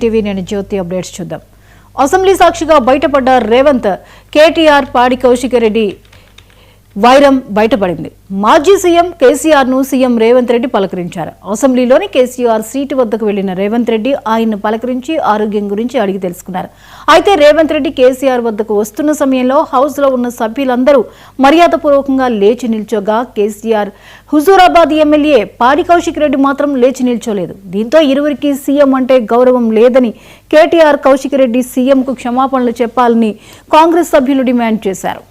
TV నేను జ్యోతి updates చూద్దాం. Assembly సాక్షిగా బయటపడ్డ రేవంత్ కేటీఆర్ పాడి కౌశిక్ రెడ్డి వైరం బయటపడింది. మాజీ సీఎం కేసీఆర్ ను సీఎం రేవంత్ రెడ్డి పలకరించారు. అసెంబ్లీలోని కేసీఆర్ సీటు వద్దకు వెళ్లిన రేవంత్ రెడ్డి ఆయన్ను పలకరించి ఆరోగ్యం గురించి అడిగి తెలుసుకున్నారు. అయితే రేవంత్ రెడ్డి కేసీఆర్ వద్దకు వస్తున్న సమయంలో హౌస్ లో ఉన్న సభ్యులందరూ మర్యాదపూర్వకంగా లేచి నిల్చోగా కేసీఆర్ హుజూరాబాద్ ఎమ్మెల్యే పాడి కౌశిక్ రెడ్డి మాత్రం లేచి నిల్చోలేదు. దీంతో ఇరువురికి సీఎం అంటే గౌరవం లేదని కేటీఆర్ కౌశిక్ రెడ్డి సీఎంకు క్షమాపణలు చెప్పాలని కాంగ్రెస్ సభ్యులు డిమాండ్ చేశారు.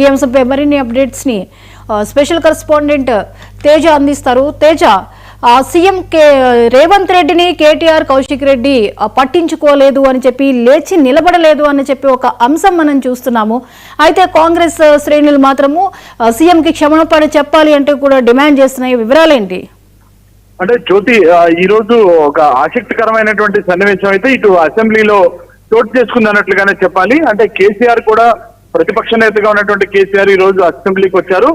ఈ అంశంపై మరిన్ని అప్డేట్స్ ని స్పెషల్ కరెస్పాండెంట్ తేజ అందిస్తారు. తేజ, సీఎం రేవంత్ రెడ్డిని కేటీఆర్ కౌశిక్ రెడ్డి పట్టించుకోలేదు అని చెప్పి, లేచి నిలబడలేదు అని చెప్పి ఒక అంశం మనం చూస్తున్నాము. అయితే కాంగ్రెస్ శ్రేణులు మాత్రము సీఎంకి క్షమాపణ చెప్పాలి అంటూ కూడా డిమాండ్ చేస్తున్నాయి. వివరాలేంటి? అంటే జ్యోతి, ఈ రోజు ఒక ఆసక్తికరమైనటువంటి సన్నివేశం అయితే ఇటు అసెంబ్లీలో చోటు చేసుకుంది అన్నట్లుగానే చెప్పాలి. అంటే కేసీఆర్ కూడా, ప్రతిపక్ష నేతగా ఉన్నటువంటి కేసీఆర్ ఈ రోజు అసెంబ్లీకి వచ్చారు.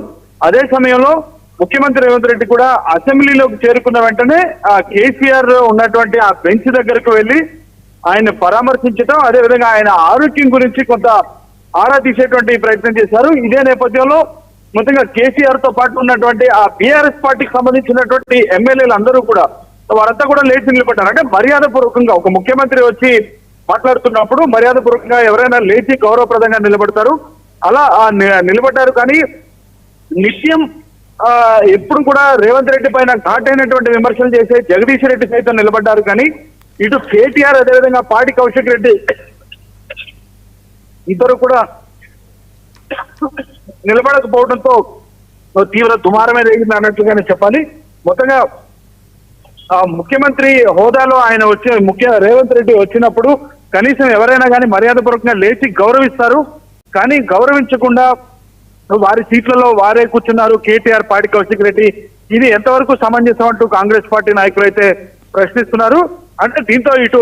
అదే సమయంలో ముఖ్యమంత్రి రేవంత్ రెడ్డి కూడా అసెంబ్లీలోకి చేరుకున్న వెంటనే ఆ కేసీఆర్ ఉన్నటువంటి ఆ బెంచ్ దగ్గరకు వెళ్లి ఆయన పరామర్శించడం, అదేవిధంగా ఆయన ఆరోగ్యం గురించి కొంత ఆరా తీసేటువంటి ప్రయత్నం చేశారు. ఇదే నేపథ్యంలో మొత్తంగా కేసీఆర్ తో పాటు ఉన్నటువంటి ఆ బీఆర్ఎస్ పార్టీకి సంబంధించినటువంటి ఎమ్మెల్యేలు అందరూ కూడా వారంతా కూడా లేచి నిలబడ్డారు. అంటే మర్యాదపూర్వకంగా ఒక ముఖ్యమంత్రి వచ్చి మాట్లాడుతున్నప్పుడు మర్యాదపూర్వకంగా ఎవరైనా లేచి గౌరవప్రదంగా నిలబడతారు. అలా నిలబడ్డారు. కానీ నిత్యం ఎప్పుడు కూడా రేవంత్ రెడ్డి పైన ఘాటైనటువంటి విమర్శలు చేసే జగదీష్ రెడ్డి సైతం నిలబడ్డారు. కానీ ఇటు కేటీఆర్, అదేవిధంగా పాడి కౌశిక్ రెడ్డి ఇద్దరు కూడా నిలబడకపోవడంతో తీవ్ర దుమారమే రేగింది అన్నట్లుగానే చెప్పాలి. మొత్తంగా ముఖ్యమంత్రి హోదాలో ఆయన రేవంత్ రెడ్డి వచ్చినప్పుడు కనీసం ఎవరైనా కానీ మర్యాదపూర్వకంగా లేచి గౌరవిస్తారు. కానీ గౌరవించకుండా వారి సీట్లలో వారే కూర్చున్నారు కేటీఆర్, పాడి కౌశిక్ రెడ్డి. ఇది ఎంతవరకు సమంజసం అంటూ కాంగ్రెస్ పార్టీ నాయకులు అయితే ప్రశ్నిస్తున్నారు. అంటే దీంతో ఇటు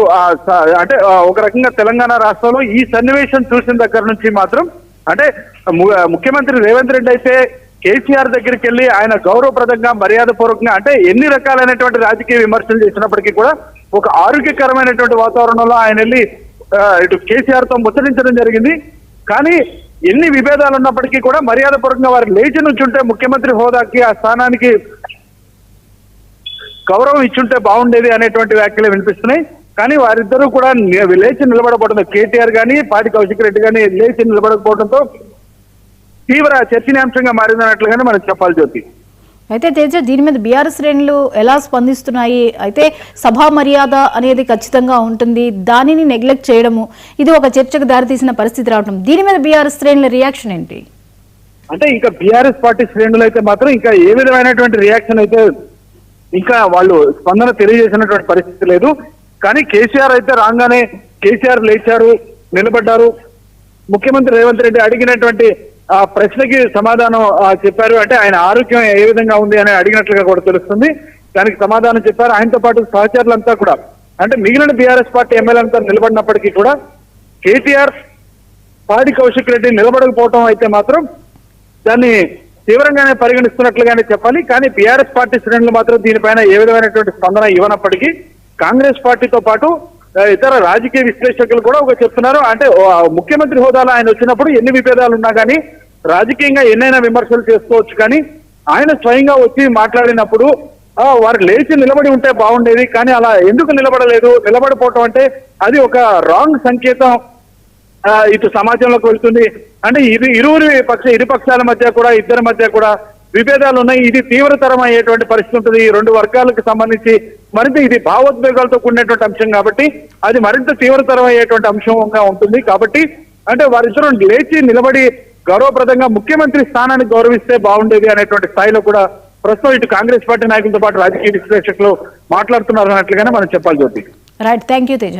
అంటే ఒక రకంగా తెలంగాణ రాష్ట్రంలో ఈ సన్నివేశం చూసిన దగ్గర నుంచి మాత్రం అంటే ముఖ్యమంత్రి రేవంత్ రెడ్డి అయితే కేసీఆర్ దగ్గరికి వెళ్ళి ఆయన గౌరవప్రదంగా, మర్యాదపూర్వకంగా, అంటే ఎన్ని రకాలైనటువంటి రాజకీయ విమర్శలు చేసినప్పటికీ కూడా ఒక ఆరోగ్యకరమైనటువంటి వాతావరణంలో ఆయన వెళ్ళి ఇటు కేసీఆర్ తో ముచ్చరించడం జరిగింది. కానీ ఎన్ని విభేదాలు ఉన్నప్పటికీ కూడా మర్యాదపూర్వకంగా వారు లేచి నుంచుంటే ముఖ్యమంత్రి హోదాకి, ఆ స్థానానికి గౌరవం ఇచ్చుంటే బాగుండేది అనేటువంటి వ్యాఖ్యలు వినిపిస్తున్నాయి. కానీ వారిద్దరూ కూడా లేచి నిలబడకపోవడంతో, కేటీఆర్ కానీ పాడి కౌశిక్ రెడ్డి కానీ లేచి నిలబడకపోవడంతో తీవ్ర చర్చనీయాంశంగా మారిందన్నట్లుగానే మనం చెప్పాలి జ్యోతి. అయితే తేజ, దీని మీద బీఆర్ఎస్ శ్రేణులు ఎలా స్పందిస్తున్నాయి? అయితే సభా మర్యాద అనేది ఖచ్చితంగా ఉంటుంది, దానిని నెగ్లెక్ట్ చేయడము ఇది ఒక చర్చకు దారితీసిన పరిస్థితి రావడం, దీని మీద బీఆర్ఎస్ శ్రేణుల రియాక్షన్ ఏంటి? అంటే ఇంకా బీఆర్ఎస్ పార్టీ శ్రేణులు అయితే మాత్రం ఇంకా ఏ విధమైనటువంటి రియాక్షన్ అయితే ఇంకా వాళ్ళు స్పందన తెలియజేసినటువంటి పరిస్థితి లేదు. కానీ కేసీఆర్ అయితే రాగానే కేసీఆర్ లేచారు, నిలబడ్డారు. ముఖ్యమంత్రి రేవంత్ రెడ్డి అడిగినటువంటి ఆ ప్రశ్నకి సమాధానం చెప్పారు. అంటే ఆయన ఆరోగ్యం ఏ విధంగా ఉంది అని అడిగినట్లుగా కూడా తెలుస్తుంది. దానికి సమాధానం చెప్పారు. ఆయనతో పాటు సహచరులంతా కూడా, అంటే మిగిలిన బీఆర్ఎస్ పార్టీ ఎమ్మెల్యేలంతా నిలబడినప్పటికీ కూడా కేటీఆర్, పాడి కౌశిక్ రెడ్డి నిలబడకపోవడం అయితే మాత్రం దాన్ని తీవ్రంగానే పరిగణిస్తున్నట్లుగానే చెప్పాలి. కానీ బీఆర్ఎస్ పార్టీ శ్రేణులు మాత్రం దీనిపైన ఏ విధమైనటువంటి స్పందన ఇవ్వనప్పటికీ కాంగ్రెస్ పార్టీతో పాటు ఇతర రాజకీయ విశ్లేషకులు కూడా ఒక చెప్తున్నారు. అంటే ముఖ్యమంత్రి హోదాలో ఆయన వచ్చినప్పుడు ఎన్ని విభేదాలు ఉన్నా కానీ రాజకీయంగా ఎన్నైనా విమర్శలు చేసుకోవచ్చు. కానీ ఆయన స్వయంగా వచ్చి మాట్లాడినప్పుడు వారు లేచి నిలబడి ఉంటే బాగుండేది. కానీ అలా ఎందుకు నిలబడలేదు? నిలబడిపోవటం అంటే అది ఒక రాంగ్ సంకేతం ఇటు సమాజంలోకి వెళ్తుంది. అంటే ఇరు పక్షాల మధ్య కూడా, ఇద్దరి మధ్య కూడా విభేదాలు ఉన్నాయి. ఇది తీవ్రతరం అయ్యేటువంటి పరిస్థితి ఉంటుంది. ఈ రెండు వర్గాలకు సంబంధించి మరింత ఇది భావోద్వేగాలతో కూడినటువంటి అంశం కాబట్టి అది మరింత తీవ్రతరం అయ్యేటువంటి అంశంగా ఉంటుంది. కాబట్టి అంటే వారిద్దరూ లేచి నిలబడి గౌరవప్రదంగా ముఖ్యమంత్రి స్థానాన్ని గౌరవిస్తే బాగుండేది అనేటువంటి స్థాయిలో కూడా ప్రస్తుతం ఇటు కాంగ్రెస్ పార్టీ నాయకులతో పాటు రాజకీయ విశ్లేషకులు మాట్లాడుతున్నారు అన్నట్లుగానే మనం చెప్పాలి Jyothi. Right, thank you Teja.